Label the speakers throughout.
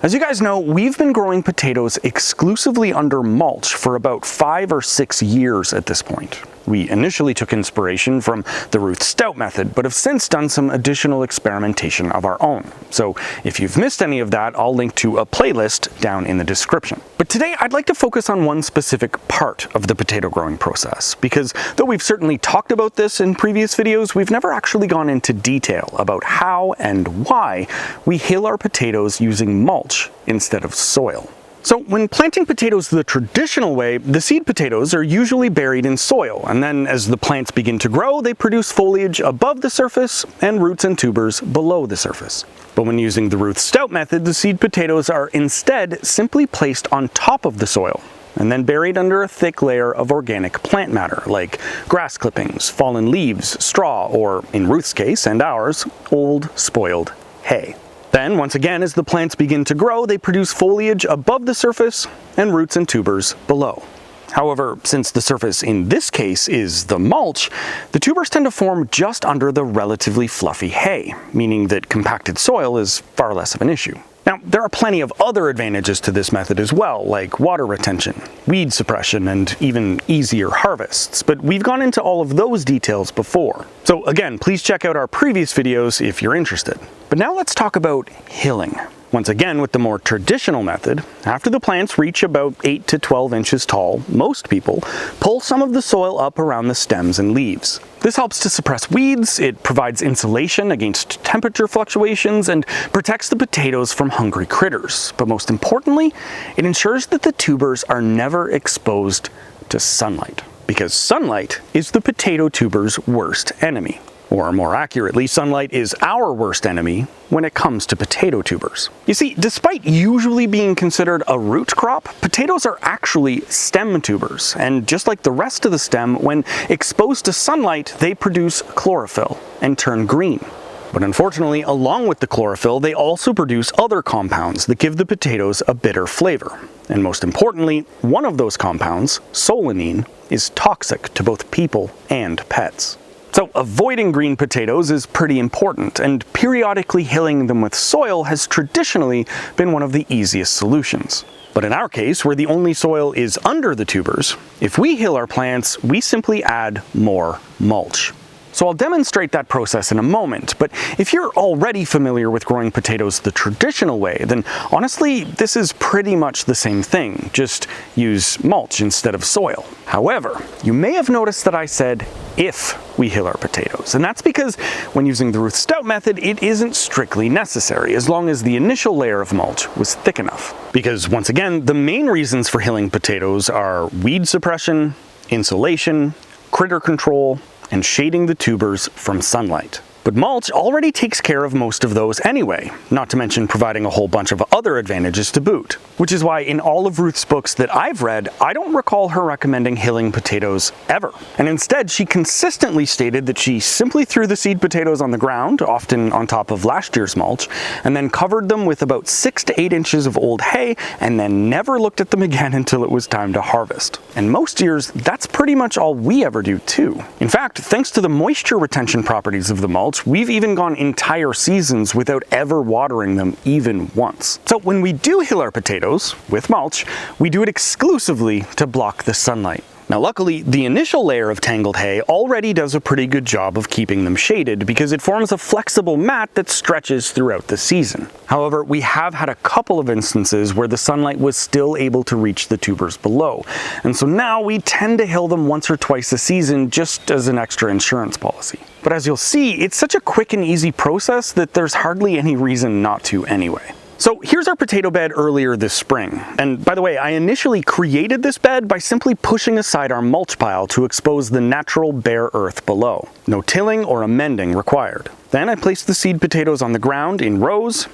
Speaker 1: As you guys know, we've been growing potatoes exclusively under mulch for about 5 or 6 years at this point. We initially took inspiration from the Ruth Stout method, but have since done some additional experimentation of our own. So if you've missed any of that, I'll link to a playlist down in the description. But today I'd like to focus on one specific part of the potato growing process, because though we've certainly talked about this in previous videos, we've never actually gone into detail about how and why we hill our potatoes using mulch instead of soil. So when planting potatoes the traditional way, the seed potatoes are usually buried in soil, and then as the plants begin to grow, they produce foliage above the surface and roots and tubers below the surface. But when using the Ruth Stout method, the seed potatoes are instead simply placed on top of the soil, and then buried under a thick layer of organic plant matter, like grass clippings, fallen leaves, straw, or in Ruth's case and ours, old spoiled hay. Then, once again, as the plants begin to grow, they produce foliage above the surface and roots and tubers below. However, since the surface in this case is the mulch, the tubers tend to form just under the relatively fluffy hay, meaning that compacted soil is far less of an issue. Now, there are plenty of other advantages to this method as well, like water retention, weed suppression, and even easier harvests, but we've gone into all of those details before. So again, please check out our previous videos if you're interested. But now let's talk about hilling. Once again, with the more traditional method, after the plants reach about 8 to 12 inches tall, most people pull some of the soil up around the stems and leaves. This helps to suppress weeds, it provides insulation against temperature fluctuations, and protects the potatoes from hungry critters. But most importantly, it ensures that the tubers are never exposed to sunlight, because sunlight is the potato tuber's worst enemy. Or more accurately, sunlight is our worst enemy when it comes to potato tubers. You see, despite usually being considered a root crop, potatoes are actually stem tubers, and just like the rest of the stem, when exposed to sunlight, they produce chlorophyll and turn green. But unfortunately, along with the chlorophyll, they also produce other compounds that give the potatoes a bitter flavor. And most importantly, one of those compounds, solanine, is toxic to both people and pets. So avoiding green potatoes is pretty important, and periodically hilling them with soil has traditionally been one of the easiest solutions. But in our case, where the only soil is under the tubers, if we hill our plants, we simply add more mulch. So I'll demonstrate that process in a moment, but if you're already familiar with growing potatoes the traditional way, then honestly, this is pretty much the same thing, just use mulch instead of soil. However, you may have noticed that I said if we hill our potatoes, and that's because when using the Ruth Stout method, it isn't strictly necessary, as long as the initial layer of mulch was thick enough. Because once again, the main reasons for hilling potatoes are weed suppression, insulation, critter control, and shading the tubers from sunlight. But mulch already takes care of most of those anyway, not to mention providing a whole bunch of other advantages to boot. Which is why in all of Ruth's books that I've read, I don't recall her recommending hilling potatoes ever. And instead, she consistently stated that she simply threw the seed potatoes on the ground, often on top of last year's mulch, and then covered them with about 6 to 8 inches of old hay, and then never looked at them again until it was time to harvest. And most years, that's pretty much all we ever do too. In fact, thanks to the moisture retention properties of the mulch, we've even gone entire seasons without ever watering them even once. So when we do hill our potatoes with mulch, we do it exclusively to block the sunlight. Now luckily, the initial layer of tangled hay already does a pretty good job of keeping them shaded because it forms a flexible mat that stretches throughout the season. However, we have had a couple of instances where the sunlight was still able to reach the tubers below, and so now we tend to hill them once or twice a season just as an extra insurance policy. But as you'll see, it's such a quick and easy process that there's hardly any reason not to anyway. So here's our potato bed earlier this spring. And by the way, I initially created this bed by simply pushing aside our mulch pile to expose the natural bare earth below. No tilling or amending required. Then I placed the seed potatoes on the ground in rows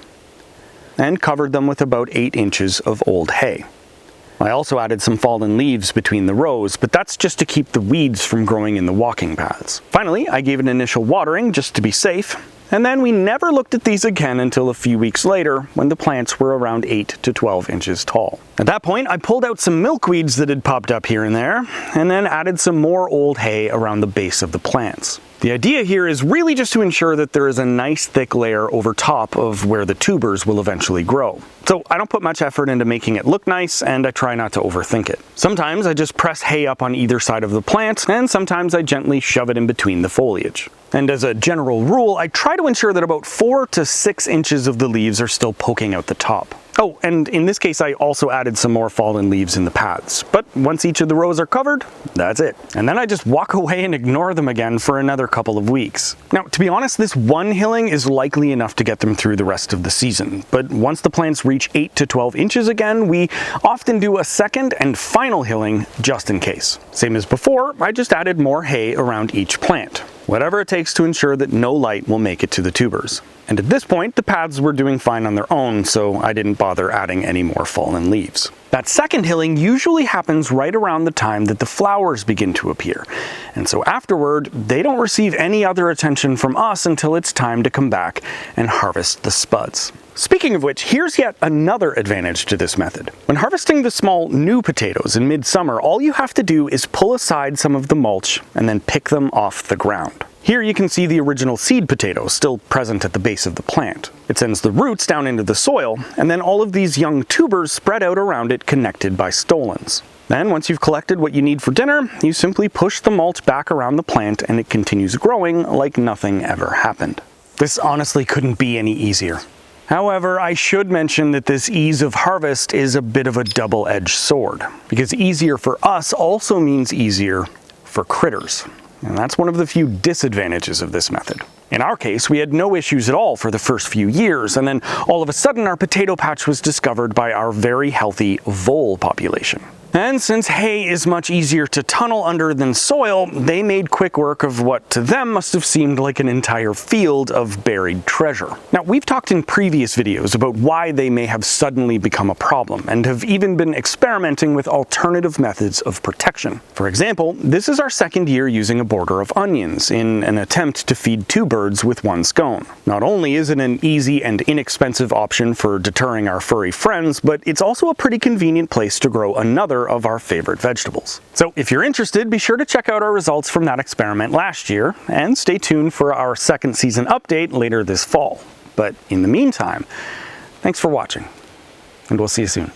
Speaker 1: and covered them with about 8 inches of old hay. I also added some fallen leaves between the rows, but that's just to keep the weeds from growing in the walking paths. Finally, I gave an initial watering just to be safe, And then we never looked at these again until a few weeks later, when the plants were around 8 to 12 inches tall. At that point, I pulled out some milkweeds that had popped up here and there, and then added some more old hay around the base of the plants. The idea here is really just to ensure that there is a nice thick layer over top of where the tubers will eventually grow. So I don't put much effort into making it look nice, and I try not to overthink it. Sometimes I just press hay up on either side of the plant, and sometimes I gently shove it in between the foliage. And as a general rule, I try to ensure that about 4 to 6 inches of the leaves are still poking out the top. Oh, and in this case I also added some more fallen leaves in the paths. But once each of the rows are covered, that's it. And then I just walk away and ignore them again for another couple of weeks. Now, to be honest, this one hilling is likely enough to get them through the rest of the season. But once the plants reach 8 to 12 inches again, we often do a second and final hilling just in case. Same as before, I just added more hay around each plant. Whatever it takes to ensure that no light will make it to the tubers. And at this point, the paths were doing fine on their own, so I didn't bother adding any more fallen leaves. That second hilling usually happens right around the time that the flowers begin to appear. And so afterward, they don't receive any other attention from us until it's time to come back and harvest the spuds. Speaking of which, here's yet another advantage to this method. When harvesting the small new potatoes in midsummer, all you have to do is pull aside some of the mulch and then pick them off the ground. Here you can see the original seed potato still present at the base of the plant. It sends the roots down into the soil, and then all of these young tubers spread out around it, connected by stolons. Then, once you've collected what you need for dinner, you simply push the mulch back around the plant and it continues growing like nothing ever happened. This honestly couldn't be any easier. However, I should mention that this ease of harvest is a bit of a double-edged sword, because easier for us also means easier for critters. And that's one of the few disadvantages of this method. In our case, we had no issues at all for the first few years, and then all of a sudden our potato patch was discovered by our very healthy vole population. And since hay is much easier to tunnel under than soil, they made quick work of what to them must have seemed like an entire field of buried treasure. Now, we've talked in previous videos about why they may have suddenly become a problem, and have even been experimenting with alternative methods of protection. For example, this is our second year using a border of onions in an attempt to feed 2 birds with 1 scone. Not only is it an easy and inexpensive option for deterring our furry friends, but it's also a pretty convenient place to grow another of our favorite vegetables. So if you're interested, be sure to check out our results from that experiment last year, and stay tuned for our second season update later this fall. But in the meantime, thanks for watching, and we'll see you soon.